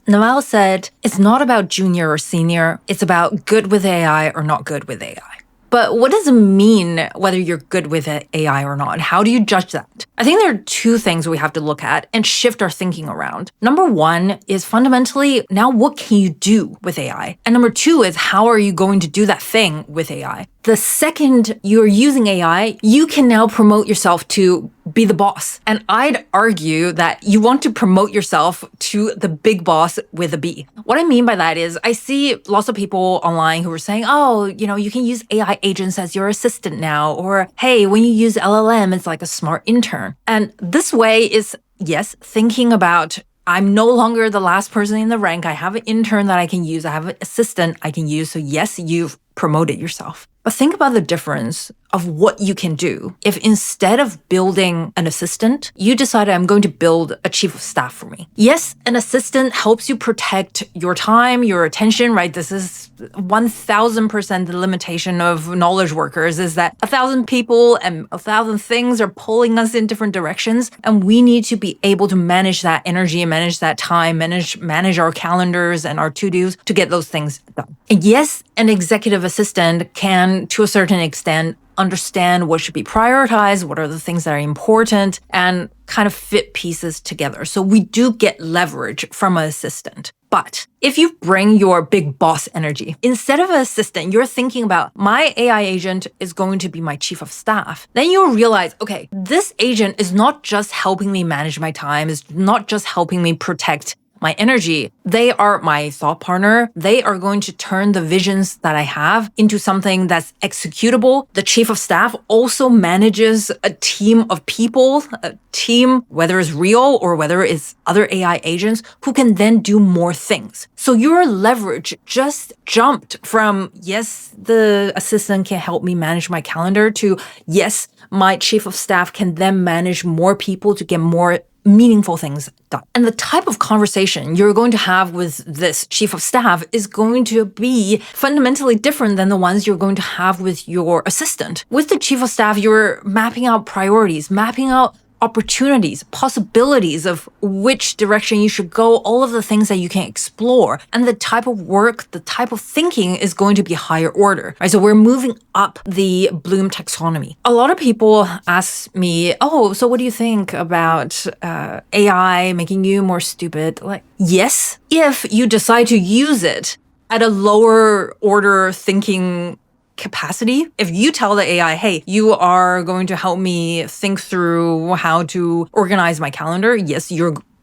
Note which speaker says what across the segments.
Speaker 1: Noelle said, it's not about junior or senior, it's about good with AI or not good with AI. But what does it mean whether you're good with AI or not? How do you judge that? I think there are two things we have to look at and shift our thinking around. Number one is fundamentally, now what can you do with AI? And number two is, how are you going to do that thing with AI? The second you're using AI, you can now promote yourself to be the boss. And I'd argue that you want to promote yourself to the big boss with a B. What I mean by that is I see lots of people online who are saying, oh, you can use AI agents as your assistant now, or hey, when you use LLM, it's like a smart intern. And this way is, yes, thinking about I'm no longer the last person in the rank. I have an intern that I can use. I have an assistant I can use. So yes, you've promoted yourself. But think about the difference of what you can do if instead of building an assistant, you decided I'm going to build a chief of staff for me. Yes, an assistant helps you protect your time, your attention, right? This is 1000% the limitation of knowledge workers is that 1,000 people and 1,000 things are pulling us in different directions. And we need to be able to manage that energy and manage that time, manage our calendars and our to-dos to get those things done. And yes, an executive assistant can, to a certain extent, understand what should be prioritized, what are the things that are important, and kind of fit pieces together. So we do get leverage from an assistant. But if you bring your big boss energy, instead of an assistant, you're thinking about my AI agent is going to be my chief of staff. Then you'll realize, okay, this agent is not just helping me manage my time, is not just helping me protect my energy. They are my thought partner. They are going to turn the visions that I have into something that's executable. The chief of staff also manages a team of people, a team, whether it's real or whether it's other AI agents who can then do more things. So your leverage just jumped from, yes, the assistant can help me manage my calendar to, yes, my chief of staff can then manage more people to get more meaningful things done. And the type of conversation you're going to have with this chief of staff is going to be fundamentally different than the ones you're going to have with your assistant. With the chief of staff, you're mapping out priorities, mapping out opportunities, possibilities of which direction you should go, all of the things that you can explore. And the type of work, the type of thinking is going to be higher order, right? So we're moving up the Bloom taxonomy. A lot of people ask me, oh, so what do you think about AI making you more stupid? Like, yes, if you decide to use it at a lower order thinking capacity. If you tell the AI, hey, you are going to help me think through how to organize my calendar, yes,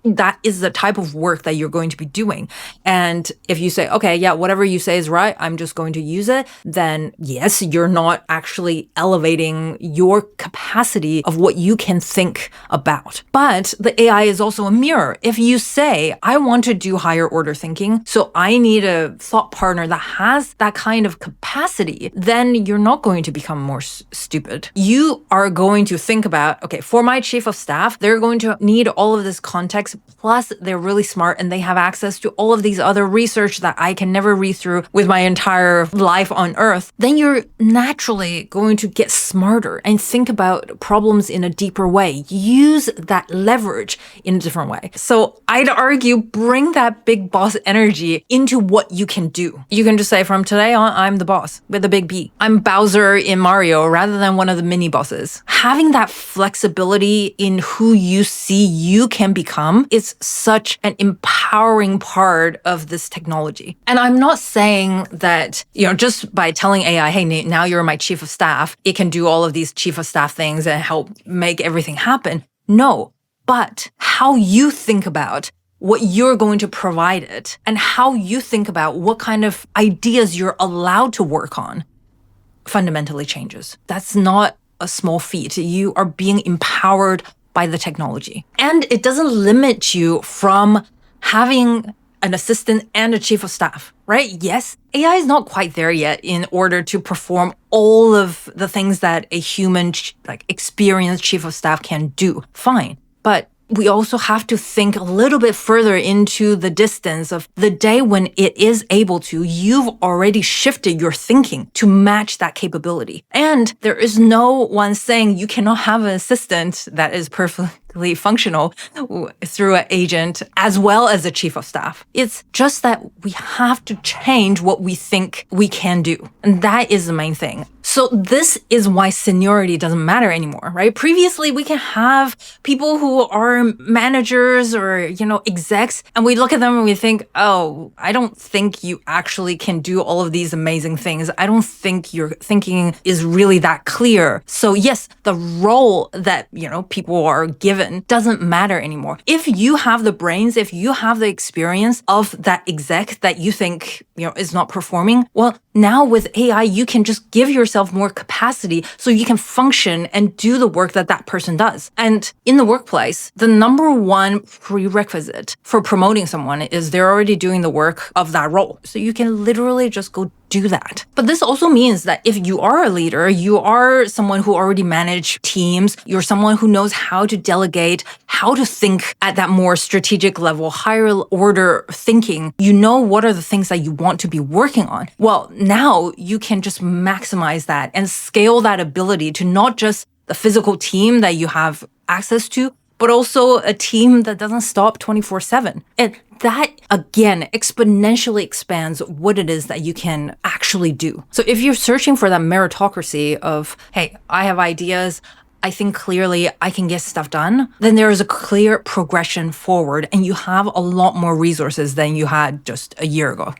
Speaker 1: that is the type of work that you're going to be doing. And if you say, okay, yeah, whatever you say is right, I'm just going to use it, then yes, you're not actually elevating your capacity of what you can think about. But the AI is also a mirror. If you say, I want to do higher order thinking, so I need a thought partner that has that kind of capacity, then you're not going to become more stupid. You are going to think about, okay, for my chief of staff, they're going to need all of this context. Plus, they're really smart and they have access to all of these other research that I can never read through with my entire life on Earth. Then you're naturally going to get smarter and think about problems in a deeper way. Use that leverage in a different way. So I'd argue, bring that big boss energy into what you can do. You can just say, from today on, I'm the boss with a big B. I'm Bowser in Mario rather than one of the mini bosses. Having that flexibility in who you see you can become is such an empowering part of this technology. And I'm not saying that, just by telling AI, hey, now you're my chief of staff, it can do all of these chief of staff things and help make everything happen. No, but how you think about what you're going to provide it and how you think about what kind of ideas you're allowed to work on fundamentally changes. That's not a small feat. You are being empowered by the technology. And it doesn't limit you from having an assistant and a chief of staff, right? Yes, AI is not quite there yet in order to perform all of the things that a human, experienced chief of staff can do. Fine. But we also have to think a little bit further into the distance of the day when it is able to, you've already shifted your thinking to match that capability. And there is no one saying you cannot have an assistant that is perfectly automatically functional through an agent as well as a chief of staff. It's just that we have to change what we think we can do. And that is the main thing. So this is why seniority doesn't matter anymore, right? Previously, we can have people who are managers or, execs, and we look at them and we think, oh, I don't think you actually can do all of these amazing things. I don't think your thinking is really that clear. So yes, the role that, people are given doesn't matter anymore. If you have the brains, if you have the experience of that exec that you think, is not performing, well, now with AI, you can just give yourself more capacity so you can function and do the work that that person does. And in the workplace, the number one prerequisite for promoting someone is they're already doing the work of that role. So you can literally just go do that. But this also means that if you are a leader, you are someone who already manage teams, you're someone who knows how to delegate, how to think at that more strategic level, higher order thinking, you know what are the things that you want to be working on. Well, now you can just maximize that and scale that ability to not just the physical team that you have access to, but also a team that doesn't stop 24/7. And that, again, exponentially expands what it is that you can actually do. So if you're searching for that meritocracy of, hey, I have ideas, I think clearly I can get stuff done, then there is a clear progression forward and you have a lot more resources than you had just a year ago.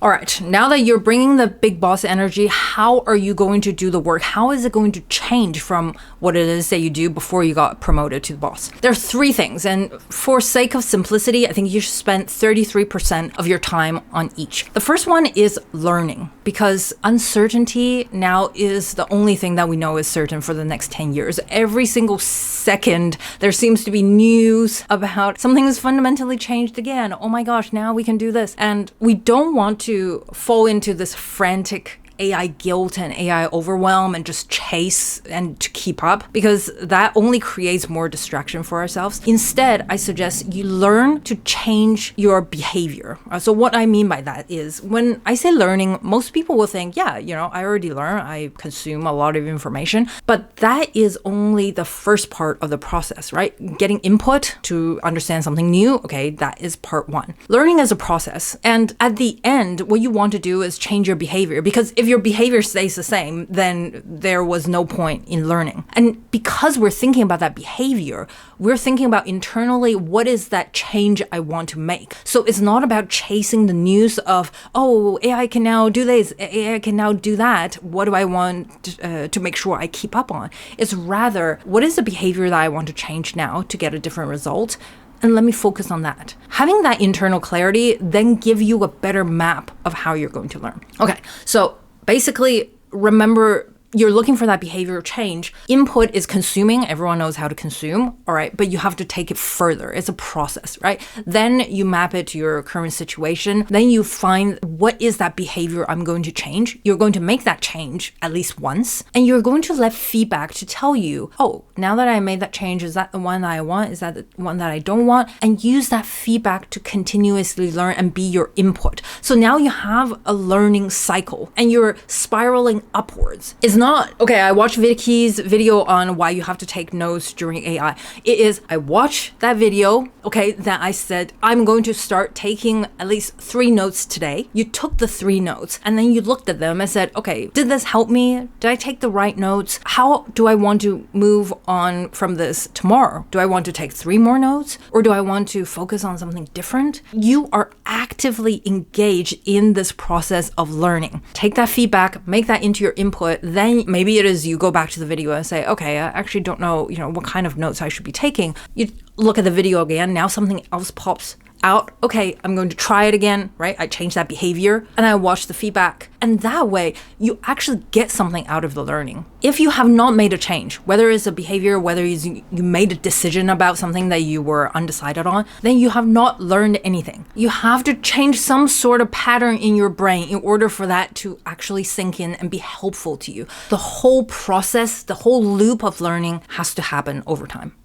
Speaker 1: All right, now that you're bringing the big boss energy, how are you going to do the work? How is it going to change from what it is that you do before you got promoted to the boss? There are three things, and for sake of simplicity, I think you should spend 33% of your time on each. The first one is learning, because uncertainty now is the only thing that we know is certain for the next 10 years. Every single second, there seems to be news about something has fundamentally changed again. Oh my gosh, now we can do this. And we don't want to fall into this frantic AI guilt and AI overwhelm and just chase and to keep up, because that only creates more distraction for ourselves. Instead, I suggest you learn to change your behavior. So what I mean by that is when I say learning, most people will think, yeah, I already learn, I consume a lot of information, but that is only the first part of the process, right? Getting input to understand something new, okay, that is part one. Learning is a process. And at the end, what you want to do is change your behavior, because if your behavior stays the same, then there was no point in learning. And because we're thinking about that behavior, we're thinking about internally, what is that change I want to make? So it's not about chasing the news of, oh, AI can now do this, AI can now do that. What do I want to make sure I keep up on? It's rather, what is the behavior that I want to change now to get a different result? And let me focus on that. Having that internal clarity then give you a better map of how you're going to learn. Okay, so basically, remember, you're looking for that behavioral change. Input is consuming. Everyone knows how to consume, all right? But you have to take it further. It's a process, right? Then you map it to your current situation. Then you find what is that behavior I'm going to change. You're going to make that change at least once. And you're going to let feedback to tell you, oh, now that I made that change, is that the one that I want? Is that the one that I don't want? And use that feedback to continuously learn and be your input. So now you have a learning cycle and you're spiraling upwards. It's not, okay, I watched Vicky's video on why you have to take notes during AI. It is, I watched that video, okay, that I said, I'm going to start taking at least 3 notes today. You took the 3 notes and then you looked at them and said, okay, did this help me? Did I take the right notes? How do I want to move on from this tomorrow? Do I want to take 3 more notes? Or do I want to focus on something different? You are actively engaged in this process of learning. Take that feedback, make that into your input, then maybe it is you go back to the video and say, okay, I actually don't know, what kind of notes I should be taking. You look at the video again, now something else pops out. Okay, I'm going to try it again, right? I change that behavior and I watch the feedback. And that way you actually get something out of the learning. If you have not made a change, whether it's a behavior, whether you made a decision about something that you were undecided on, then you have not learned anything. You have to change some sort of pattern in your brain in order for that to actually sink in and be helpful to you. The whole process, the whole loop of learning has to happen over time.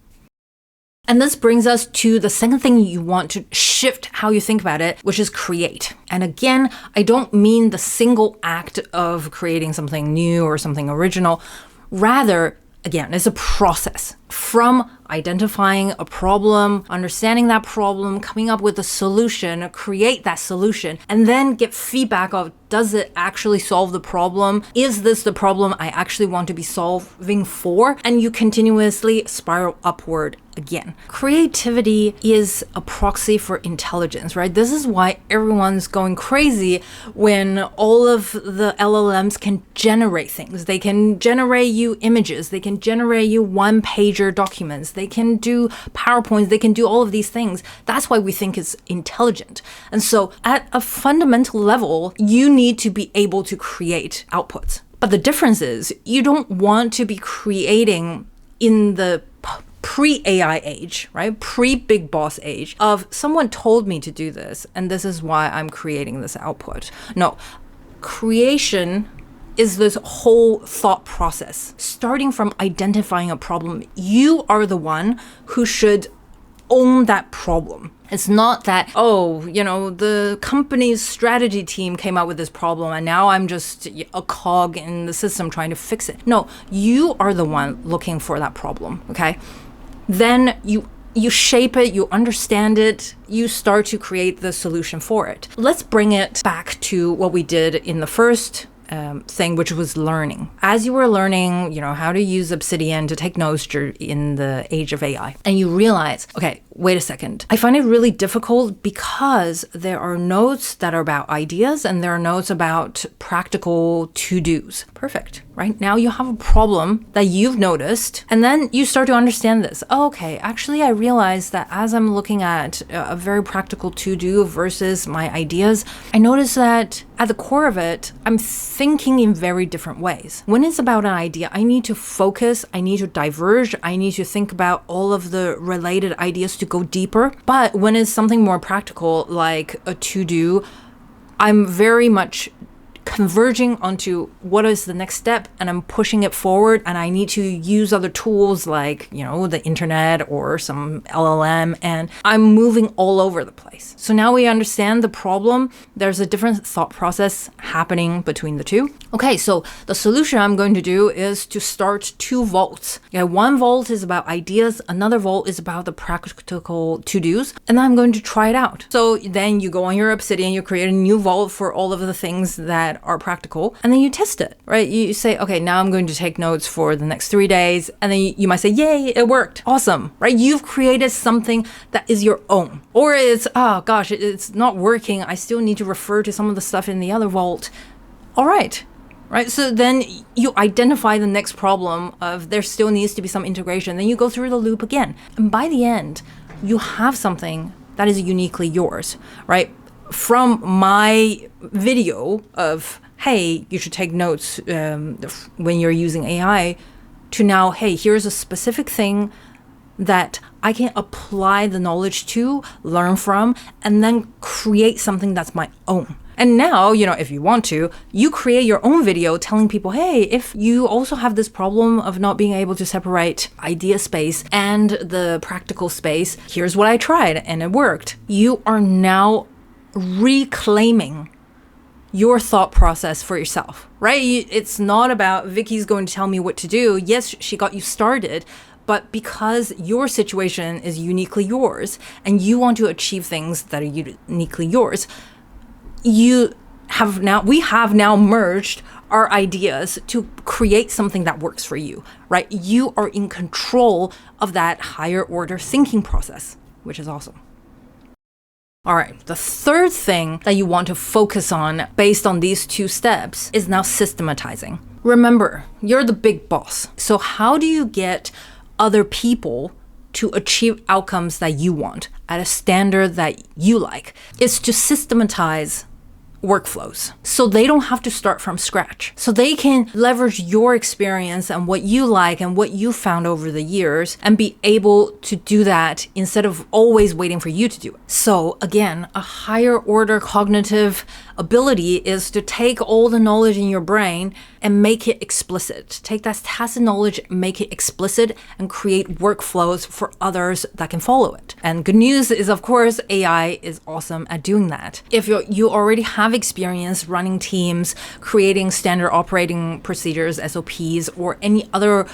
Speaker 1: And this brings us to the second thing you want to shift how you think about it, which is create. And again, I don't mean the single act of creating something new or something original. Rather, again, it's a process. From identifying a problem, understanding that problem, coming up with a solution, create that solution, and then get feedback of, does it actually solve the problem? Is this the problem I actually want to be solving for? And you continuously spiral upward again. Creativity is a proxy for intelligence, right? This is why everyone's going crazy when all of the LLMs can generate things. They can generate you images. They can generate you one-pager documents. They can do PowerPoints. They can do all of these things. That's why we think it's intelligent. And so at a fundamental level, you need to be able to create outputs. But the difference is you don't want to be creating in the pre-AI age, right? Pre-big boss age of someone told me to do this, and this is why I'm creating this output. No, creation is this whole thought process. Starting from identifying a problem, you are the one who should own that problem. It's not that, the company's strategy team came up with this problem and now I'm just a cog in the system trying to fix it. No, you are the one looking for that problem, okay? Then you shape it, you understand it, you start to create the solution for it. Let's bring it back to what we did in the first thing, which was learning. As you were learning, how to use Obsidian to take notes in the age of AI, and you realize, okay, wait a second. I find it really difficult because there are notes that are about ideas and there are notes about practical to-dos. Perfect, right? Now you have a problem that you've noticed, and then you start to understand this. Oh, okay, actually, I realized that as I'm looking at a very practical to-do versus my ideas, I notice that at the core of it, I'm thinking in very different ways. When it's about an idea, I need to focus, I need to diverge, I need to think about all of the related ideas to go deeper. But when it's something more practical, like a to-do, I'm very much converging onto what is the next step, and I'm pushing it forward, and I need to use other tools like, the internet or some LLM, and I'm moving all over the place. So now we understand the problem. There's a different thought process happening between the two. Okay, so the solution I'm going to do is to start 2 vaults. Okay, 1 vault is about ideas, another vault is about the practical to-dos, and I'm going to try it out. So then you go on your Obsidian, you create a new vault for all of the things that are practical, and then you test it, right? You say, okay, now I'm going to take notes for the next 3 days, and then you might say, yay, it worked, awesome, right? You've created something that is your own. Or it's, oh gosh, it's not working, I still need to refer to some of the stuff in the other vault. All right, so then you identify the next problem of there still needs to be some integration, then you go through the loop again, and by the end, you have something that is uniquely yours, right? From my video of, hey, you should take notes when you're using AI, to now, hey, here's a specific thing that I can apply the knowledge to, learn from, and then create something that's my own. And now, if you want to, you create your own video telling people, hey, if you also have this problem of not being able to separate idea space and the practical space, here's what I tried and it worked. You are now reclaiming your thought process for yourself, right? It's not about Vicky's going to tell me what to do. Yes, she got you started, but because your situation is uniquely yours and you want to achieve things that are uniquely yours, we have now merged our ideas to create something that works for you, right? You are in control of that higher order thinking process, which is awesome. All right, the third thing that you want to focus on based on these 2 steps is now systematizing. Remember, you're the big boss. So how do you get other people to achieve outcomes that you want at a standard that you like? It's to systematize workflows so they don't have to start from scratch. So they can leverage your experience and what you like and what you found over the years and be able to do that instead of always waiting for you to do it. So again, a higher order cognitive ability is to take all the knowledge in your brain and make it explicit. Take that tacit knowledge, make it explicit, and create workflows for others that can follow it. And good news is, of course, AI is awesome at doing that. If you already have experience running teams, creating standard operating procedures, SOPs, or any other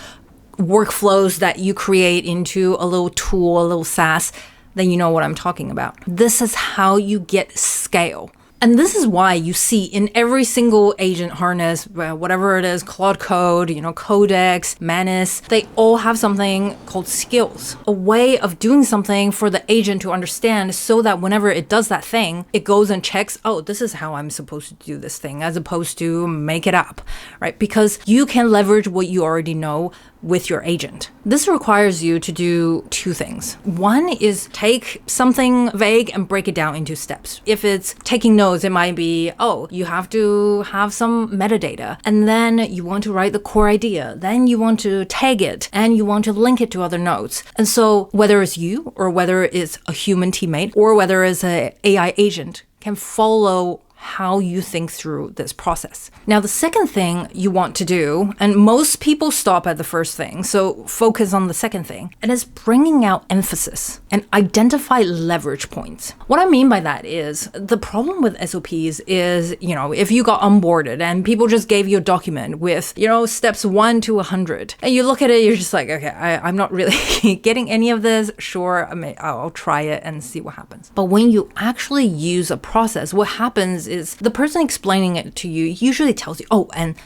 Speaker 1: workflows that you create into a little tool, a little SaaS, then you know what I'm talking about. This is how you get scale. And this is why you see in every single agent harness, whatever it is, Claude Code, Codex, Manus, they all have something called skills, a way of doing something for the agent to understand so that whenever it does that thing, it goes and checks, oh, this is how I'm supposed to do this thing, as opposed to make it up, right? Because you can leverage what you already know with your agent. This requires you to do two things. One is take something vague and break it down into steps. If it's taking notes, it might be, oh, you have to have some metadata, and then you want to write the core idea, then you want to tag it, and you want to link it to other nodes. And so whether it's you or whether it's a human teammate or whether it's an AI agent can follow how you think through this process. Now, the second thing you want to do, and most people stop at the first thing, so focus on the second thing, and it's bringing out emphasis and identify leverage points. What I mean by that is the problem with SOPs is, if you got onboarded and people just gave you a document with, steps 1 to 100, and you look at it, you're just like, okay, I'm not really getting any of this. Sure, I'll try it and see what happens. But when you actually use a process, what happens is the person explaining it to you usually tells you, oh, and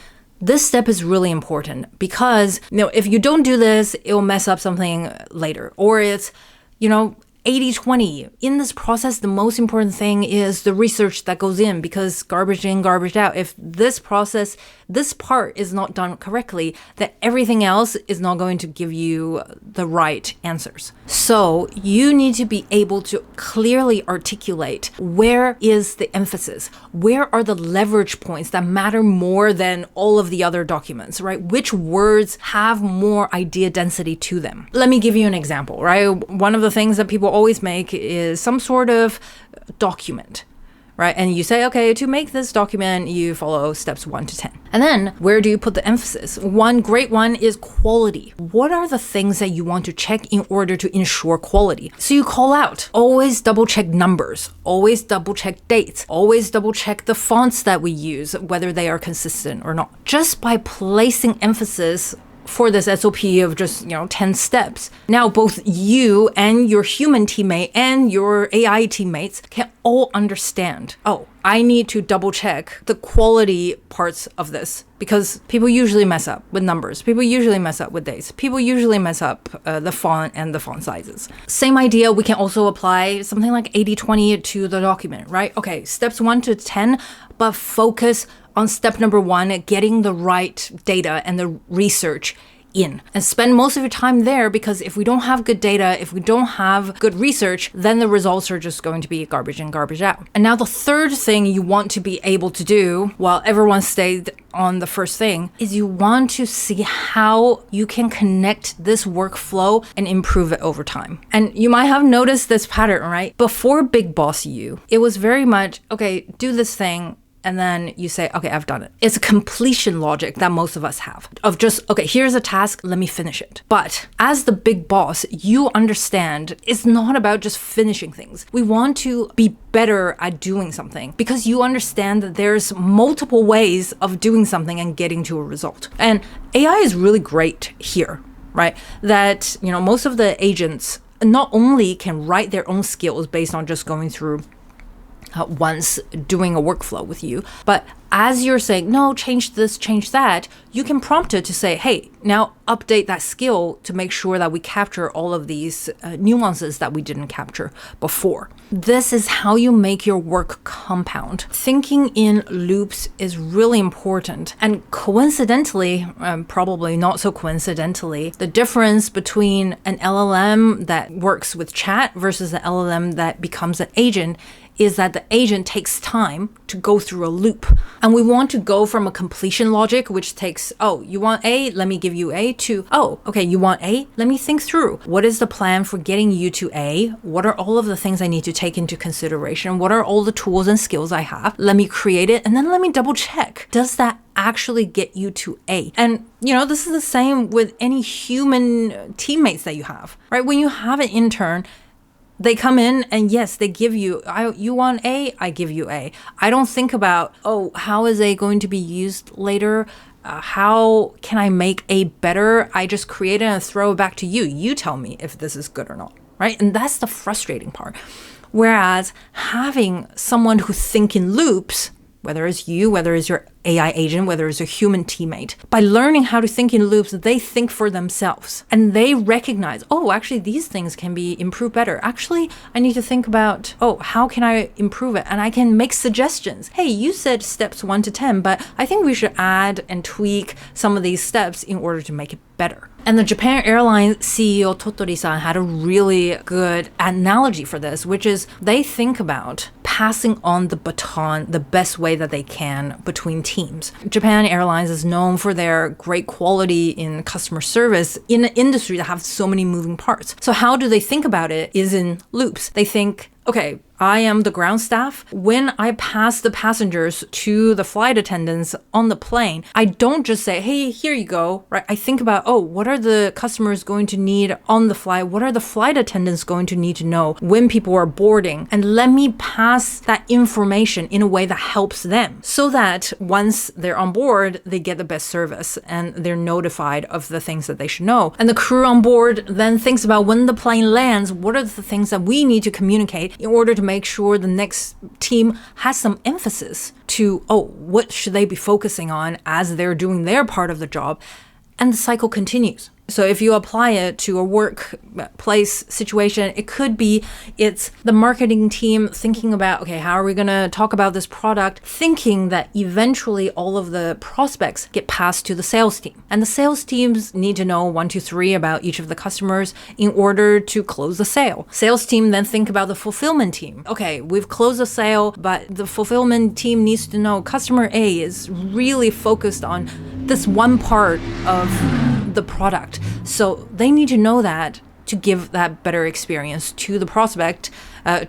Speaker 1: this step is really important because, if you don't do this, it'll mess up something later. Or it's, 80-20. In this process, the most important thing is the research that goes in, because garbage in, garbage out. If this part is not done correctly, then everything else is not going to give you the right answers. So you need to be able to clearly articulate where is the emphasis, where are the leverage points that matter more than all of the other documents, right? Which words have more idea density to them? Let me give you an example, right? One of the things that people always make is some sort of document, right? And you say, okay, to make this document, you follow steps 1 to 10. And then where do you put the emphasis? One great one is quality. What are the things that you want to check in order to ensure quality? So you call out, always double check numbers, always double check dates, always double check the fonts that we use, whether they are consistent or not. Just by placing emphasis for this SOP of just, 10 steps. Now, both you and your human teammate and your AI teammates can all understand, oh, I need to double check the quality parts of this, because people usually mess up with numbers. People usually mess up with dates. People usually mess up the font and the font sizes. Same idea, we can also apply something like 80-20 to the document, right? Okay, steps 1 to 10, but focus on step number 1, getting the right data and the research in, and spend most of your time there, because if we don't have good data, if we don't have good research, then the results are just going to be garbage in, garbage out. And now the third thing you want to be able to do while everyone stayed on the first thing is you want to see how you can connect this workflow and improve it over time. And you might have noticed this pattern, right? Before Big Boss U, it was very much, okay, do this thing, and then you say, okay, I've done it. It's a completion logic that most of us have of just, okay, here's a task, let me finish it. But as the big boss, you understand it's not about just finishing things. We want to be better at doing something because you understand that there's multiple ways of doing something and getting to a result. And AI is really great here, right? That, most of the agents not only can write their own skills based on just going through once doing a workflow with you, but as you're saying, no, change this, change that, you can prompt it to say, hey, now update that skill to make sure that we capture all of these nuances that we didn't capture before. This is how you make your work compound. Thinking in loops is really important. And coincidentally, probably not so coincidentally, the difference between an LLM that works with chat versus an LLM that becomes an agent is that the agent takes time to go through a loop. And we want to go from a completion logic, which takes, oh, you want A, let me give you A, to, oh, okay, you want A, let me think through. What is the plan for getting you to A? What are all of the things I need to take into consideration? What are all the tools and skills I have? Let me create it, and then let me double check. Does that actually get you to A? And, this is the same with any human teammates that you have, right? When you have an intern, they come in and yes, they give you, you want A, I give you A. I don't think about, oh, how is A going to be used later? how can I make A better? I just create it and throw it back to you. You tell me if this is good or not, right? And that's the frustrating part. Whereas having someone who think in loops, whether it's you, whether it's your AI agent, whether it's a human teammate, by learning how to think in loops, they think for themselves and they recognize, oh, actually these things can be improved better. Actually, I need to think about, oh, how can I improve it? And I can make suggestions. Hey, you said steps 1 to 10, but I think we should add and tweak some of these steps in order to make it better. And the Japan Airlines CEO Totori-san had a really good analogy for this, which is they think about passing on the baton the best way that they can between teams. Japan Airlines is known for their great quality in customer service in an industry that has so many moving parts. So how do they think about it is in loops. They think, okay, I am the ground staff. When I pass the passengers to the flight attendants on the plane, I don't just say, hey, here you go, right? I think about, oh, what are the customers going to need on the flight? What are the flight attendants going to need to know when people are boarding? And let me pass that information in a way that helps them so that once they're on board, they get the best service and they're notified of the things that they should know. And the crew on board then thinks about when the plane lands, what are the things that we need to communicate in order to make sure the next team has some emphasis to, oh, what should they be focusing on as they're doing their part of the job? And the cycle continues. So if you apply it to a workplace situation, it could be it's the marketing team thinking about, okay, how are we going to talk about this product, thinking that eventually all of the prospects get passed to the sales team. And the sales teams need to know 1, 2, 3 about each of the customers in order to close the sale. Sales team then think about the fulfillment team. Okay, we've closed the sale, but the fulfillment team needs to know customer A is really focused on this one part of the product. So they need to know that to give that better experience to the prospect,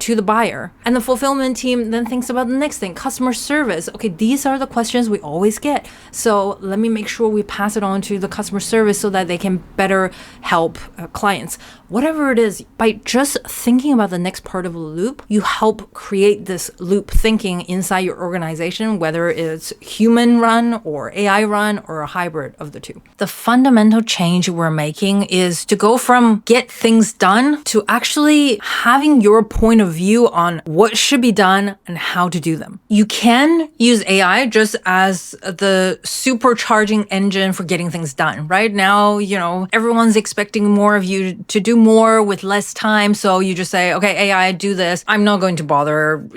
Speaker 1: to the buyer. And the fulfillment team then thinks about the next thing, customer service. Okay, these are the questions we always get. So let me make sure we pass it on to the customer service so that they can better help clients. Whatever it is, by just thinking about the next part of a loop, you help create this loop thinking inside your organization, whether it's human run or AI run or a hybrid of the two. The fundamental change we're making is to go from get things done to actually having your point of view on what should be done and how to do them. You can use AI just as the supercharging engine for getting things done. Right now, everyone's expecting more of you to do more with less time. So you just say, okay, AI, do this. I'm not going to bother,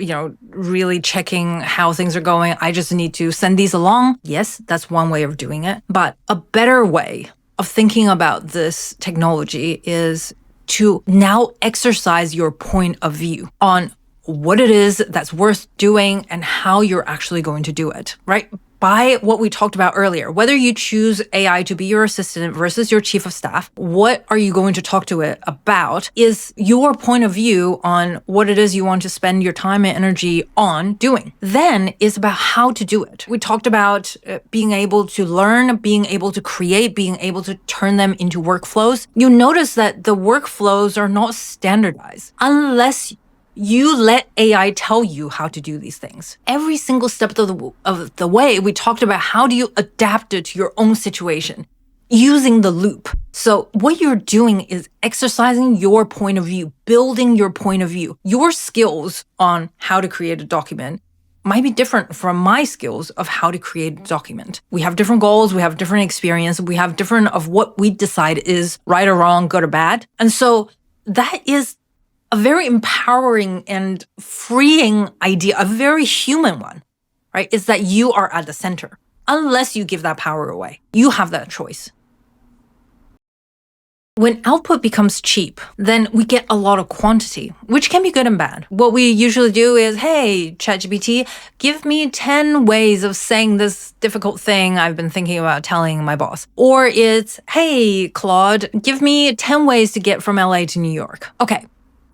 Speaker 1: really checking how things are going. I just need to send these along. Yes, that's one way of doing it. But a better way of thinking about this technology is to now exercise your point of view on what it is that's worth doing and how you're actually going to do it, right? By what we talked about earlier, whether you choose AI to be your assistant versus your chief of staff, what are you going to talk to it about is your point of view on what it is you want to spend your time and energy on doing. Then is about how to do it. We talked about being able to learn, being able to create, being able to turn them into workflows. You notice that the workflows are not standardized unless you let AI tell you how to do these things. Every single step of the way, we talked about how do you adapt it to your own situation using the loop. So what you're doing is exercising your point of view, building your point of view. Your skills on how to create a document might be different from my skills of how to create a document. We have different goals, we have different experience, we have different of what we decide is right or wrong, good or bad. And so that is a very empowering and freeing idea, a very human one, right? Is that you are at the center. Unless you give that power away, you have that choice. When output becomes cheap, then we get a lot of quantity, which can be good and bad. What we usually do is, hey, ChatGPT, give me 10 ways of saying this difficult thing I've been thinking about telling my boss. Or it's, hey, Claude, give me 10 ways to get from LA to New York. Okay.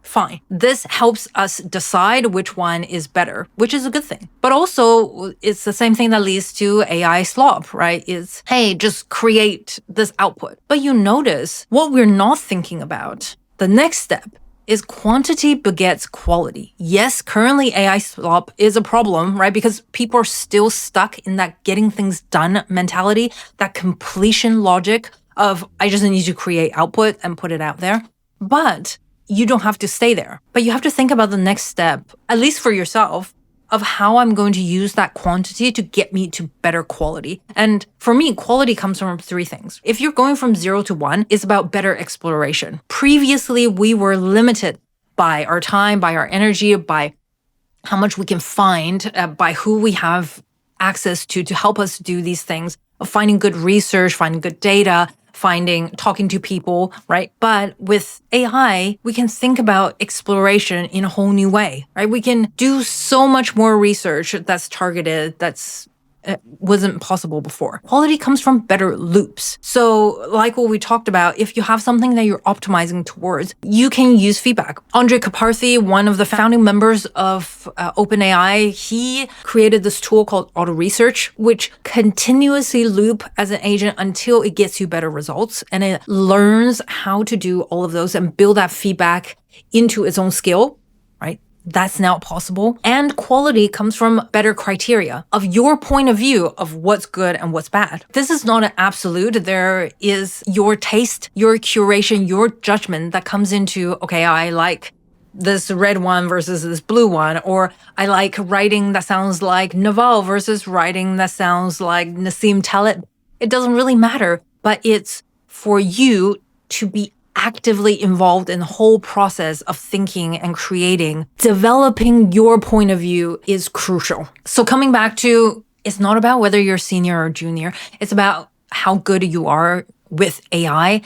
Speaker 1: Fine. This helps us decide which one is better, which is a good thing. But also, it's the same thing that leads to AI slop, right? It's, hey, just create this output. But you notice what we're not thinking about. The next step is quantity begets quality. Yes, currently AI slop is a problem, right? Because people are still stuck in that getting things done mentality, that completion logic of I just need to create output and put it out there. But you don't have to stay there. But you have to think about the next step, at least for yourself, of how I'm going to use that quantity to get me to better quality. And for me, quality comes from three things. If you're going from 0 to 1, it's about better exploration. Previously, we were limited by our time, by our energy, by how much we can find, by who we have access to help us do these things, finding good research, finding good data, talking to people, right? But with AI, we can think about exploration in a whole new way, right? We can do so much more research that's targeted, that's wasn't possible before. Quality comes from better loops. So like what we talked about, if you have something that you're optimizing towards, you can use feedback. Andre Kaparthi, one of the founding members of OpenAI, he created this tool called Auto Research, which continuously loop as an agent until it gets you better results. And it learns how to do all of those and build that feedback into its own skill, right? That's now possible. And quality comes from better criteria of your point of view of what's good and what's bad. This is not an absolute. There is your taste, your curation, your judgment that comes into, okay, I like this red one versus this blue one, or I like writing that sounds like Naval versus writing that sounds like Nassim Taleb. It doesn't really matter, but it's for you to be actively involved in the whole process of thinking and creating. Developing your point of view is crucial. So coming back to, it's not about whether you're senior or junior. It's about how good you are with AI.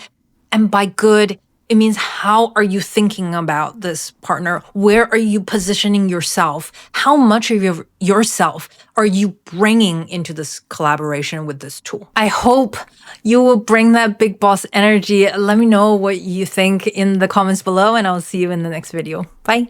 Speaker 1: And by good, it means how are you thinking about this partner? Where are you positioning yourself? How much of yourself are you bringing into this collaboration with this tool? I hope you will bring that big boss energy. Let me know what you think in the comments below, and I'll see you in the next video. Bye.